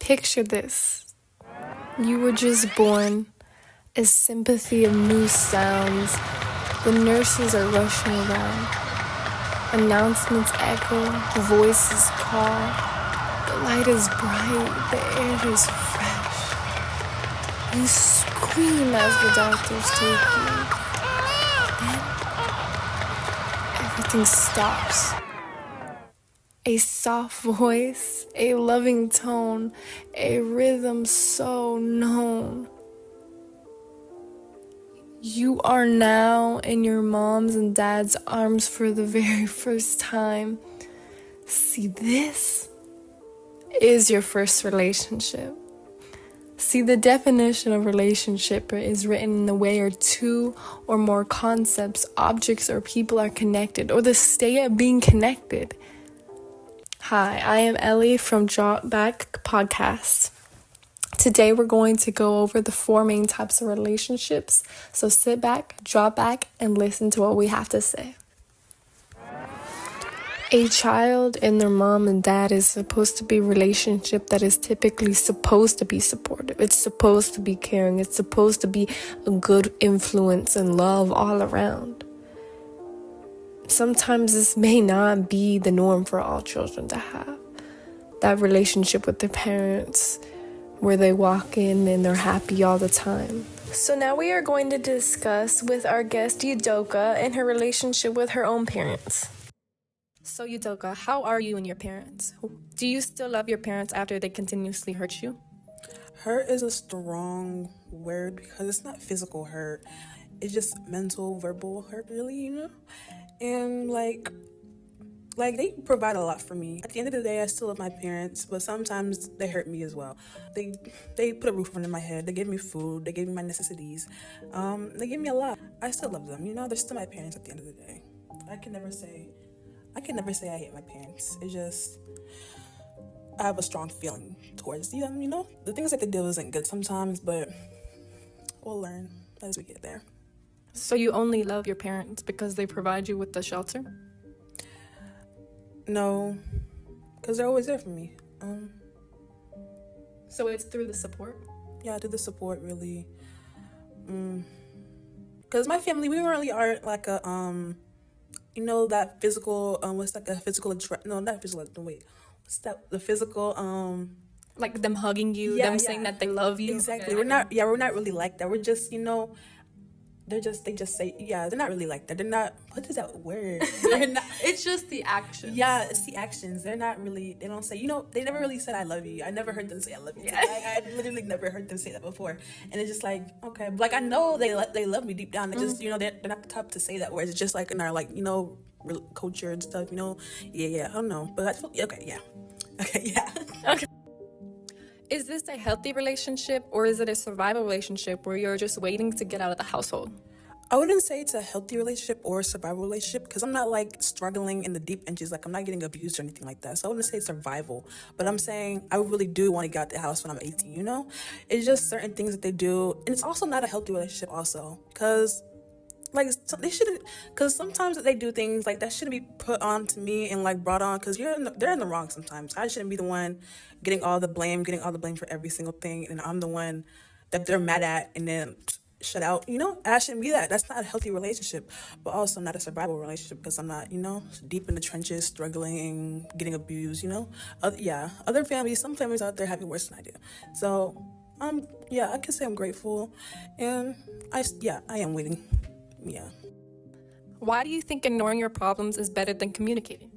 Picture this. You were just born, a sympathy of new sounds. The nurses are rushing around. Announcements echo, voices call. The light is bright, the air is fresh. You scream as the doctors take you. Then everything stops. A soft voice, a loving tone, a rhythm so known. You are now in your mom's and dad's arms for the very first time. See, this is your first relationship. See, the definition of relationship is written in the way or two or more concepts, objects, or people are connected, or the state of being connected. Hi, I am Ellie from Drop Back Podcast. Today we're going to go over the 4 main types of relationships. So sit back, drop back, and listen to what we have to say. A child and their mom and dad is supposed to be a relationship that is typically supposed to be supportive. It's supposed to be caring. It's supposed to be a good influence and love all around. Sometimes this may not be the norm for all children to have. That relationship with their parents, where they walk in and they're happy all the time. So now we are going to discuss with our guest Yudoka and her relationship with her own parents. So Yudoka, how are you and your parents? Do you still love your parents after they continuously hurt you? Hurt is a strong word because it's not physical hurt. It's just mental, verbal hurt, really, And like they provide a lot for me. At the end of the day, I still love my parents, but sometimes they hurt me as well. They put a roof under my head. They gave me food. They gave me my necessities. They gave me a lot. I still love them. They're still my parents at the end of the day. I can never say I hate my parents. It's just I have a strong feeling towards them. The things that they do isn't good sometimes, but we'll learn as we get there. So you only love your parents because they provide you with the shelter? No, because they're always there for me. So it's through the support? Yeah, through the support, really. Because my family, we really aren't like a, that physical, what's like a physical, no, not physical, wait. What's that, the physical, like them hugging you, saying that they love you? Exactly. Okay. We're not really like that. We're just, they just say, they're not really like that. They're not, what is that word? They're not, it's just the actions. Yeah, it's the actions. They're not really, they don't say, they never really said I love you. I never heard them say I love you. Yeah. I literally never heard them say that before. And it's just like, okay. Like, I know they love me deep down. They just, they're not the type to say that word. It's just like in our, culture and stuff, Yeah, I don't know. But I feel, okay, yeah. Okay, yeah. Okay. Is this a healthy relationship or is it a survival relationship where you're just waiting to get out of the household? I wouldn't say it's a healthy relationship or a survival relationship because I'm not struggling in the deep inches. I'm not getting abused or anything like that. So I wouldn't say survival, but I'm saying I really do want to get out the house when I'm 18, It's just certain things that they do. And it's also not a healthy relationship also because they shouldn't, because sometimes they do things like that shouldn't be put on to me and brought on because they're in the wrong sometimes. I shouldn't be the one getting all the blame for every single thing, and I'm the one that they're mad at and then shut out. I shouldn't be that. That's not a healthy relationship, but also not a survival relationship because I'm not, deep in the trenches, struggling, getting abused. Other families, some families out there have it worse than I do. So, I can say I'm grateful, and I am waiting. Yeah. Why do you think ignoring your problems is better than communicating?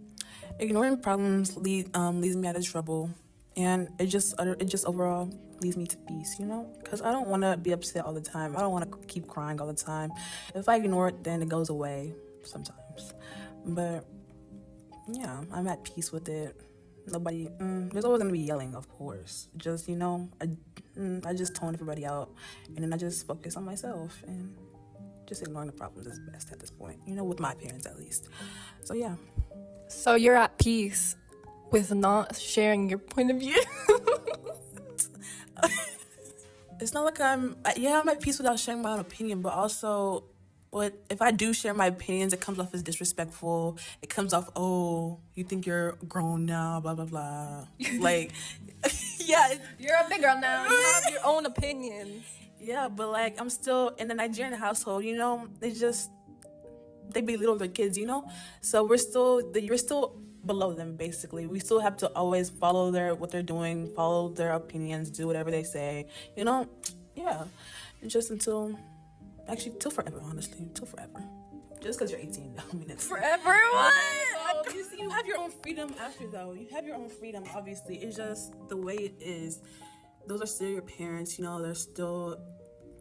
Ignoring problems leads me out of trouble, and it just overall leads me to peace, because I don't want to be upset all the time. I don't want to keep crying all the time. If I ignore it, then it goes away sometimes. But yeah, I'm at peace with it. Nobody, there's always going to be yelling, of course. Just, I just tone everybody out, and then I just focus on myself, and just ignoring the problems is best at this point, with my parents at least. So yeah. So you're at peace with not sharing your point of view? It's not like I'm at peace without sharing my own opinion, but also if I do share my opinions, it comes off as disrespectful. It comes off, oh, you think you're grown now, blah, blah, blah. Yeah, You're a big girl now. You have your own opinions. yeah, but like I'm still in the Nigerian household, you know. They belittle their kids, you know. So you're still below them basically. We still have to always follow what they're doing, follow their opinions, do whatever they say, you know. Yeah, and just till forever, honestly, till forever. Just because you're 18, I mean it's Forever? well, you see, you have your own freedom after though. You have your own freedom, obviously. It's just the way it is. Those are still your parents, you know, they're still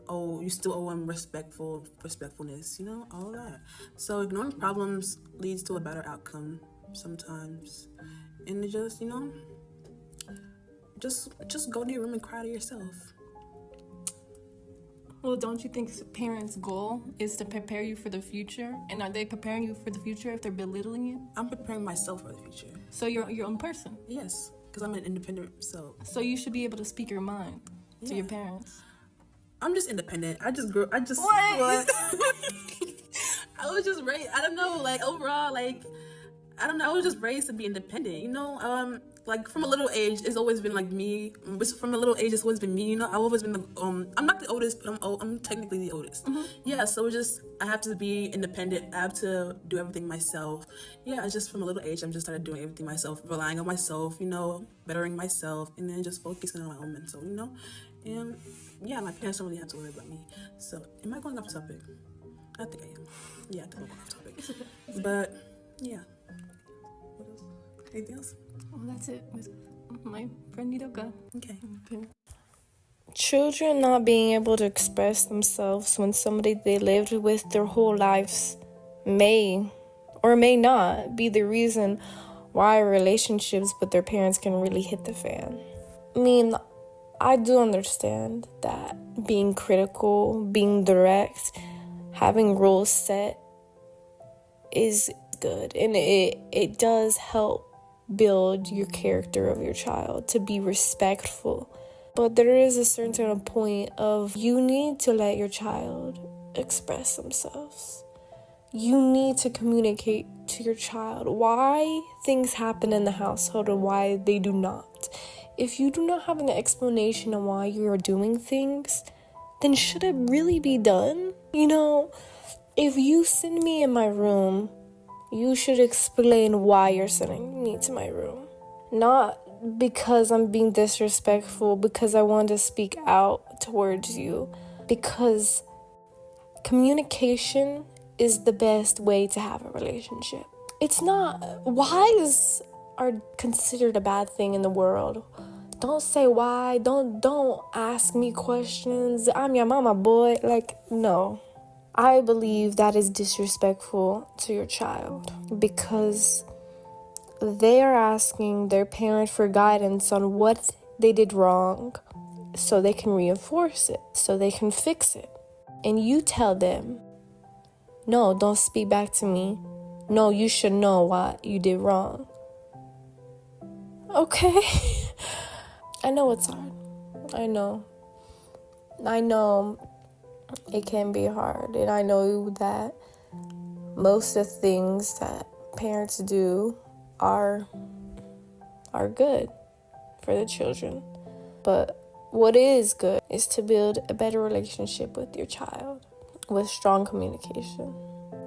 you still owe them respectfulness, you know, all of that. So ignoring problems leads to a better outcome sometimes. And it just, you know, just go to your room and cry to yourself. Well, don't you think parents' goal is to prepare you for the future? And are they preparing you for the future if they're belittling you? I'm preparing myself for the future. So you're your own person. Yes, because I'm an independent self. So you should be able to speak your mind to your parents. I'm just independent. I just what? I was just raised, I don't know, like overall, like I don't know, I was just raised to be independent, you know. Like from a little age, it's always been like me. From a little age, it's always been me, you know. I've always been I'm not the oldest, but I'm technically the oldest. Mm-hmm. Yeah, so I have to be independent. I have to do everything myself. Yeah, it's just from a little age, I'm just started doing everything myself, relying on myself, you know, bettering myself, and then just focusing on my own mental, you know. And yeah, my parents don't really have to worry about me. So, am I going off topic? I think I am. Yeah, I think I'm going off topic. But yeah. What else? Anything else? Well, that's it with my friend Nidoka. Okay. Children not being able to express themselves when somebody they lived with their whole lives may or may not be the reason why relationships with their parents can really hit the fan. I mean, I do understand that being critical, being direct, having rules set is good, and it does help build your character of your child to be respectful. But there is a certain point of you need to let your child express themselves. You need to communicate to your child why things happen in the household and why they do not. If you do not have an explanation on why you are doing things, then should it really be done? You know, if you send me in my room, you should explain why you're sending me to my room. Not because I'm being disrespectful, because I want to speak out towards you. Because communication is the best way to have a relationship. It's not, whys are considered a bad thing in the world. Don't say why, don't ask me questions. I'm your mama, boy. Like, no. I believe that is disrespectful to your child because they are asking their parent for guidance on what they did wrong so they can reinforce it, so they can fix it. And you tell them, no, don't speak back to me. No, you should know what you did wrong. Okay. I know it's hard. I know it can be hard, and I know that most of the things that parents do are good for the children. But what is good is to build a better relationship with your child, with strong communication,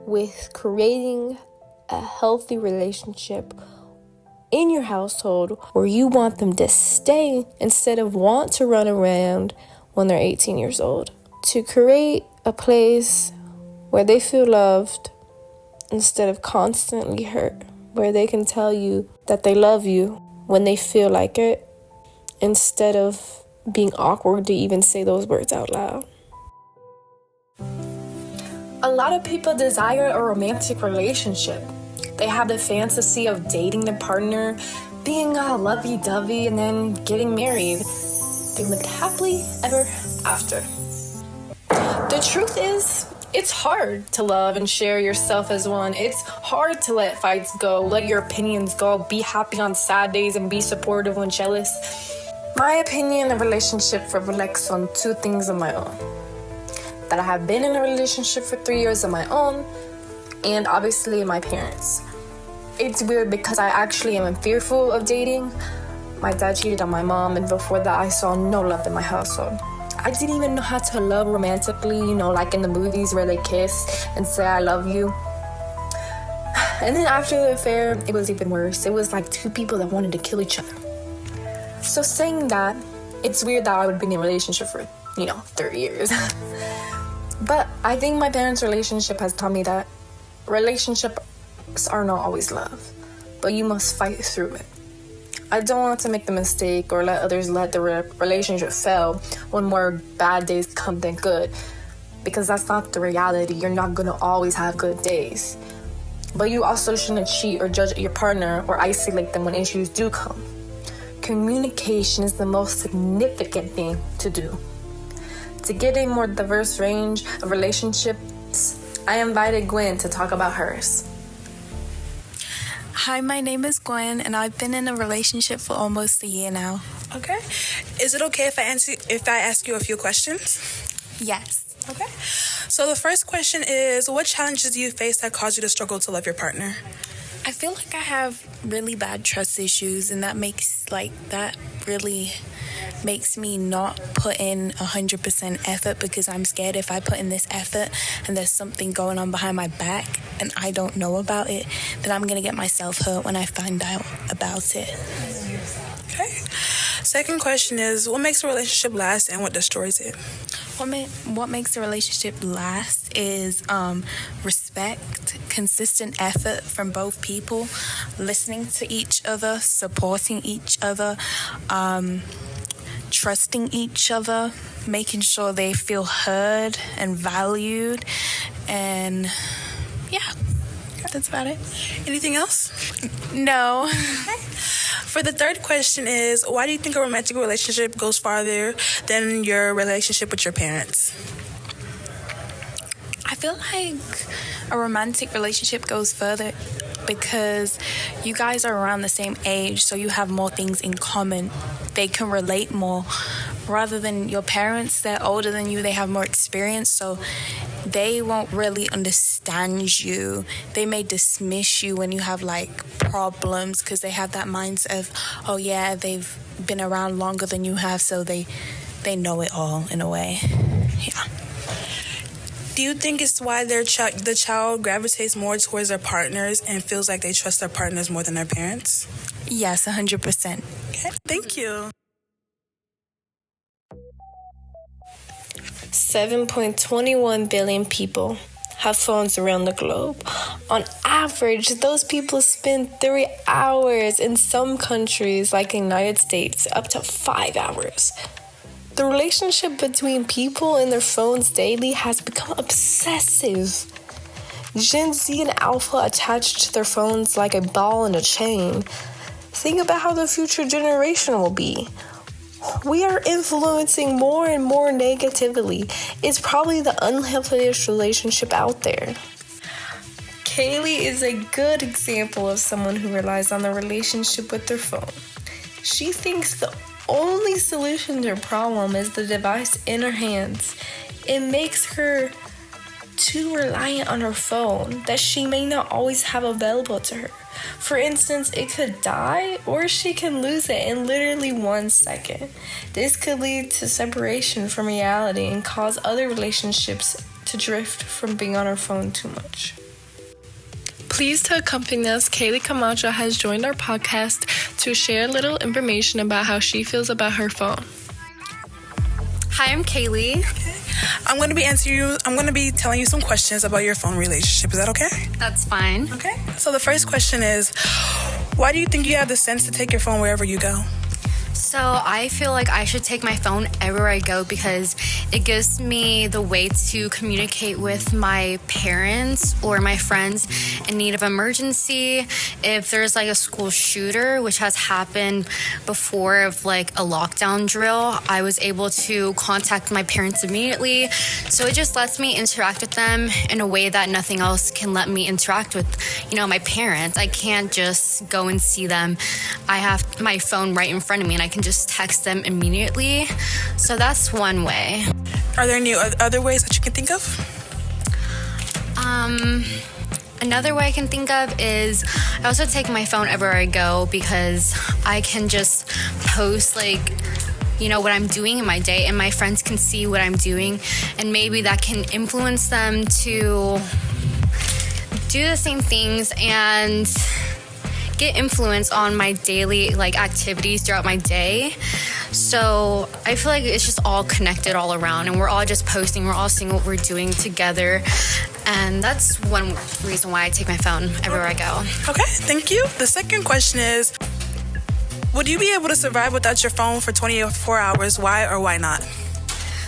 with creating a healthy relationship in your household where you want them to stay instead of want to run around when they're 18 years old. To create a place where they feel loved instead of constantly hurt, where they can tell you that they love you when they feel like it, instead of being awkward to even say those words out loud. A lot of people desire a romantic relationship. They have the fantasy of dating their partner, being all lovey-dovey, and then getting married. They lived happily ever after. The truth is, it's hard to love and share yourself as one. It's hard to let fights go, let your opinions go, be happy on sad days, and be supportive when jealous. My opinion of relationship reflects on two things of my own. That I have been in a relationship for 3 years of my own, and obviously my parents. It's weird because I actually am fearful of dating. my dad cheated on my mom, and before that I saw no love in my household. I didn't even know how to love romantically, like in the movies where they kiss and say I love you. And then after the affair, it was even worse. It was like two people that wanted to kill each other. So saying that, it's weird that I would be in a relationship for, 30 years. But I think my parents' relationship has taught me that relationships are not always love, but you must fight through it. I don't want to make the mistake or let others let the relationship fail when more bad days come than good, because that's not the reality. You're not going to always have good days. But you also shouldn't cheat or judge your partner or isolate them when issues do come. Communication is the most significant thing to do. To get a more diverse range of relationships, I invited Gwen to talk about hers. Hi, my name is Gwen, and I've been in a relationship for almost a year now. Okay. Is it okay if I ask you a few questions? Yes. Okay. So the first question is, what challenges do you face that cause you to struggle to love your partner? I feel like I have really bad trust issues, and that really makes me not put in 100% effort, because I'm scared if I put in this effort and there's something going on behind my back and I don't know about it, then I'm going to get myself hurt when I find out about it. Okay. Second question is, what makes a relationship last and what destroys it? What makes a relationship last is respect, consistent effort from both people, listening to each other, supporting each other, trusting each other, making sure they feel heard and valued, and yeah, that's about it. Anything else? No. For the third question is, why do you think a romantic relationship goes farther than your relationship with your parents? I feel like a romantic relationship goes further because you guys are around the same age, so you have more things in common. They can relate more. Rather than your parents, they're older than you, they have more experience, so they won't really understand you. They may dismiss you when you have problems, because they have that mindset of, oh yeah, they've been around longer than you have, so they know it all in a way. Yeah. Do you think it's why the child gravitates more towards their partners and feels like they trust their partners more than their parents? Yes, 100%. Okay, thank you. 7.21 billion people have phones around the globe. On average, those people spend 3 hours, in some countries like the United States, up to 5 hours. The relationship between people and their phones daily has become obsessive. Gen Z and Alpha attached to their phones like a ball and a chain. Think about how the future generation will be. We are influencing more and more negatively. It's probably the unhealthiest relationship out there. Kaylee is a good example of someone who relies on the relationship with their phone. She thinks the only solution to her problem is the device in her hands. It makes her too reliant on her phone that she may not always have available to her. For instance, it could die or she can lose it in literally 1 second. This could lead to separation from reality and cause other relationships to drift from being on her phone too much. Pleased to accompany us, Kaylee Camacho has joined our podcast to share a little information about how she feels about her phone. Hi, I'm Kaylee. I'm going to be telling you some questions about your phone relationship. Is that okay? That's fine. Okay. So the first question is, why do you think you have the sense to take your phone wherever you go? So I feel like I should take my phone everywhere I go because it gives me the way to communicate with my parents or my friends in need of emergency. If there's a school shooter, which has happened before, of a lockdown drill, I was able to contact my parents immediately. So it just lets me interact with them in a way that nothing else can let me interact with, my parents. I can't just go and see them. I have my phone right in front of me and I can just text them immediately. So that's one way. Are there any other ways that you can think of? Another way I can think of is I also take my phone everywhere I go because I can just post what I'm doing in my day, and my friends can see what I'm doing, and maybe that can influence them to do the same things and get influence on my daily activities throughout my day. So I feel like it's just all connected all around, and we're all just posting, we're all seeing what we're doing together, and that's one reason why I take my phone everywhere I go. Okay, thank you. The second question is, would you be able to survive without your phone for 24 hours? Why or why not?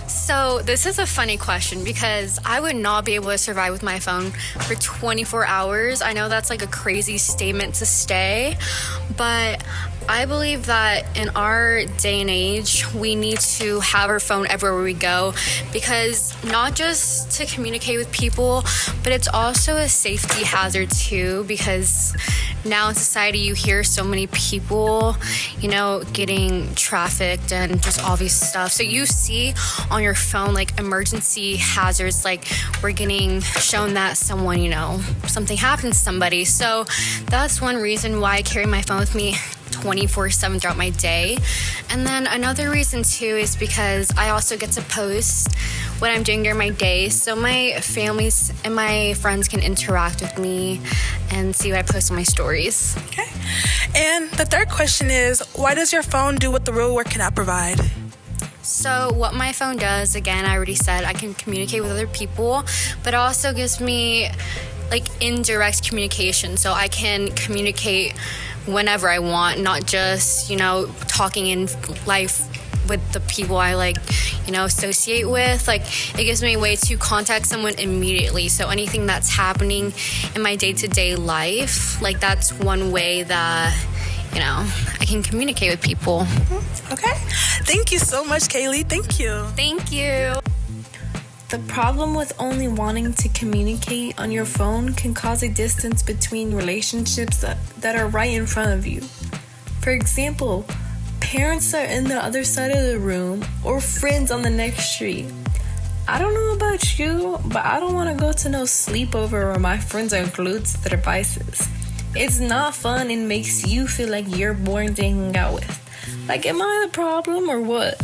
So this is a funny question because I would not be able to survive with my phone for 24 hours. I know that's a crazy statement to say, but I believe that in our day and age, we need to have our phone everywhere we go, because not just to communicate with people, but it's also a safety hazard too, because now in society you hear so many people, getting trafficked and just all these stuff. So you see on your phone emergency hazards, we're getting shown that someone, something happened to somebody. So that's one reason why I carry my phone with me 24/7 throughout my day. And then another reason too is because I also get to post what I'm doing during my day, so my families and my friends can interact with me and see what I post on my stories. Okay. And the third question is, why does your phone do what the real world cannot provide? So what my phone does, again, I already said, I can communicate with other people, but it also gives me indirect communication, so I can communicate whenever I want, not just, talking in life with the people I associate with. It gives me a way to contact someone immediately. So anything that's happening in my day-to-day life, that's one way that, I can communicate with people. Okay. Thank you so much, Kaylee. Thank you. Thank you. The problem with only wanting to communicate on your phone can cause a distance between relationships that are right in front of you. For example, parents are in the other side of the room or friends on the next street. I don't know about you, but I don't want to go to no sleepover where my friends are glued to their devices. It's not fun and makes you feel like you're boring to hang out with. Am I the problem or what?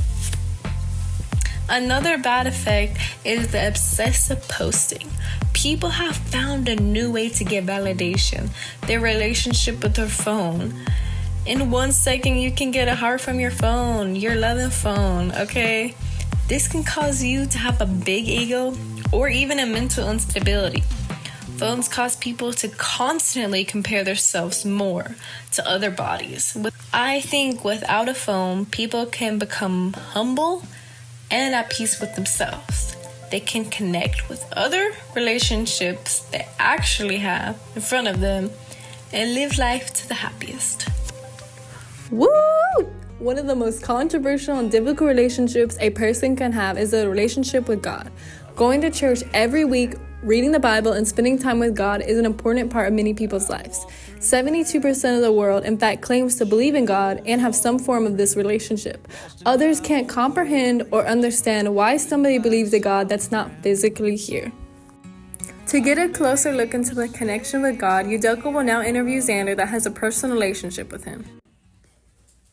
Another bad effect is the obsessive posting. People have found a new way to get validation, their relationship with their phone. In 1 second, you can get a heart from your phone, your loving phone, okay? This can cause you to have a big ego or even a mental instability. Phones cause people to constantly compare themselves more to other bodies. I think without a phone, people can become humble and at peace with themselves. They can connect with other relationships they actually have in front of them and live life to the happiest. Woo! One of the most controversial and difficult relationships a person can have is a relationship with God. Going to church every week, reading the Bible, and spending time with God is an important part of many people's lives. 72% of the world, in fact, claims to believe in God and have some form of this relationship. Others can't comprehend or understand why somebody believes a God that's not physically here. To get a closer look into the connection with God, Yudelka will now interview Xander that has a personal relationship with him.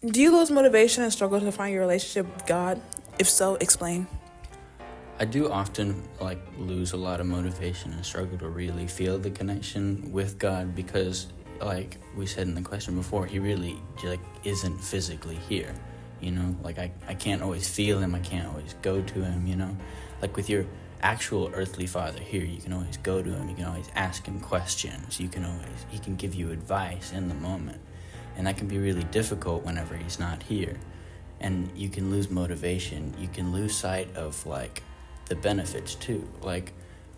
Do you lose motivation and struggle to find your relationship with God? If so, explain. I do often lose a lot of motivation and struggle to really feel the connection with God because, like we said in the question before, he really isn't physically here. I can't always feel him. I can't always go to him. With your actual earthly father here, you can always go to him. You can always ask him questions. He can give you advice in the moment, and that can be really difficult whenever he's not here. And you can lose motivation. You can lose sight of the benefits too.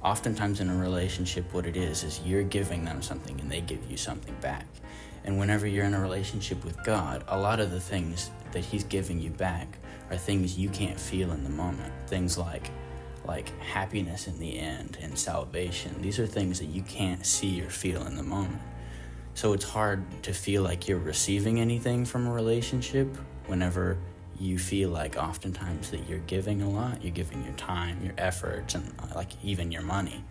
Oftentimes in a relationship, what it is you're giving them something and they give you something back. And whenever you're in a relationship with God, a lot of the things that he's giving you back are things you can't feel in the moment. Things like happiness in the end and salvation. These are things that you can't see or feel in the moment. So it's hard to feel like you're receiving anything from a relationship whenever you feel oftentimes that you're giving a lot. You're giving your time, your efforts, and even your money,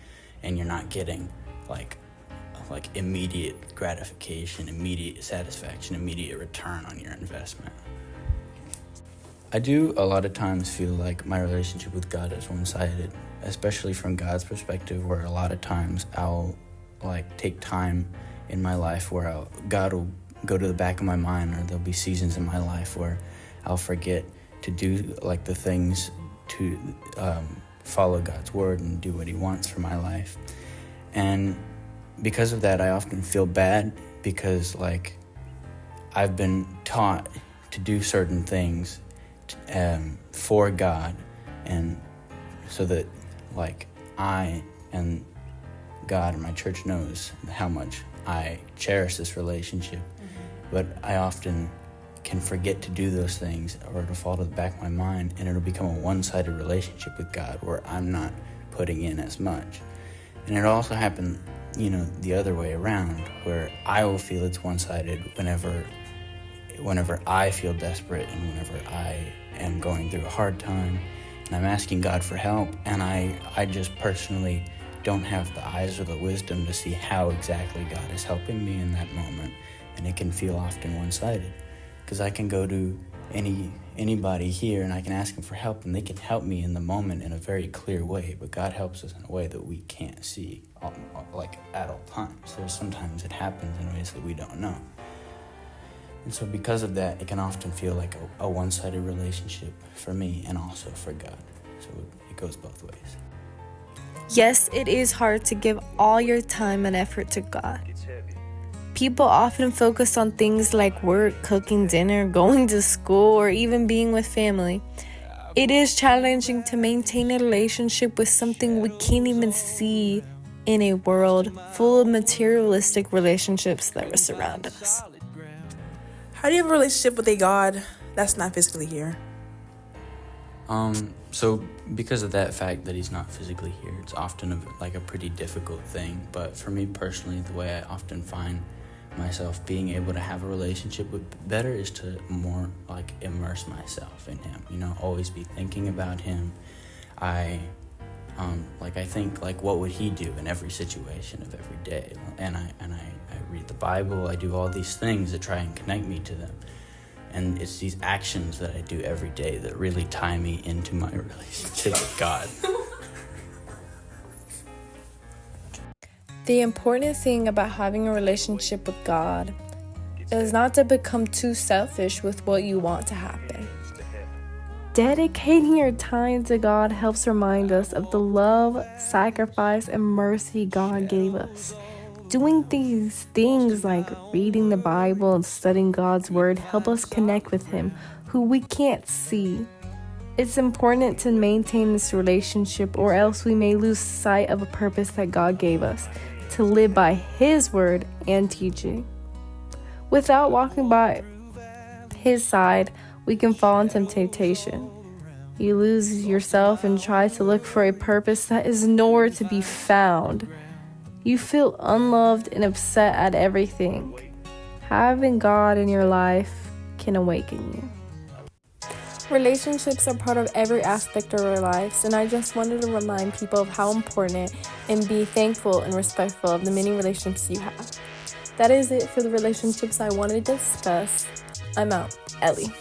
and you're not getting like immediate gratification, immediate satisfaction, immediate return on your investment. I do a lot of times feel like my relationship with God is one-sided, especially from God's perspective, where a lot of times I'll like take time in my life where God will go to the back of my mind, or there'll be seasons in my life where I'll forget to do like the things to follow God's word and do what he wants for my life. And because of that, I often feel bad because like I've been taught to do certain things for God, and so that like I and God and my church knows how much I cherish this relationship. But I often can forget to do those things, or it'll fall to the back of my mind, and it'll become a one-sided relationship with God where I'm not putting in as much. And it'll also happen, the other way around, where I will feel it's one-sided whenever I feel desperate and whenever I am going through a hard time and I'm asking God for help, and I just personally don't have the eyes or the wisdom to see how exactly God is helping me in that moment, and it can feel often one-sided. Because I can go to anybody here and I can ask them for help, and they can help me in the moment in a very clear way, but God helps us in a way that we can't see like at all times. There's sometimes it happens in ways that we don't know. And so because of that, it can often feel like a one-sided relationship for me and also for God. So it goes both ways. Yes, it is hard to give all your time and effort to God. People often focus on things like work, cooking dinner, going to school, or even being with family. It is challenging to maintain a relationship with something we can't even see in a world full of materialistic relationships that surround us. How do you have a relationship with a God that's not physically here? So because of that fact that he's not physically here, it's often a pretty difficult thing. But for me personally, the way I often find myself being able to have a relationship with better is to more like immerse myself in him, always be thinking about him. I think like what would he do in every situation of every day, and I read the Bible. I do all these things that try and connect me to them, and it's these actions that I do every day that really tie me into my relationship with God. The important thing about having a relationship with God is not to become too selfish with what you want to happen. Dedicating your time to God helps remind us of the love, sacrifice, and mercy God gave us. Doing these things like reading the Bible and studying God's Word help us connect with Him, who we can't see. It's important to maintain this relationship, or else we may lose sight of a purpose that God gave us, to live by His Word and teaching. Without walking by His side, we can fall into temptation. You lose yourself and try to look for a purpose that is nowhere to be found. You feel unloved and upset at everything. Having God in your life can awaken you. Relationships are part of every aspect of our lives, and I just wanted to remind people of how important and be thankful and respectful of the many relationships you have. That is it for the relationships I wanted to discuss. I'm out. Ellie.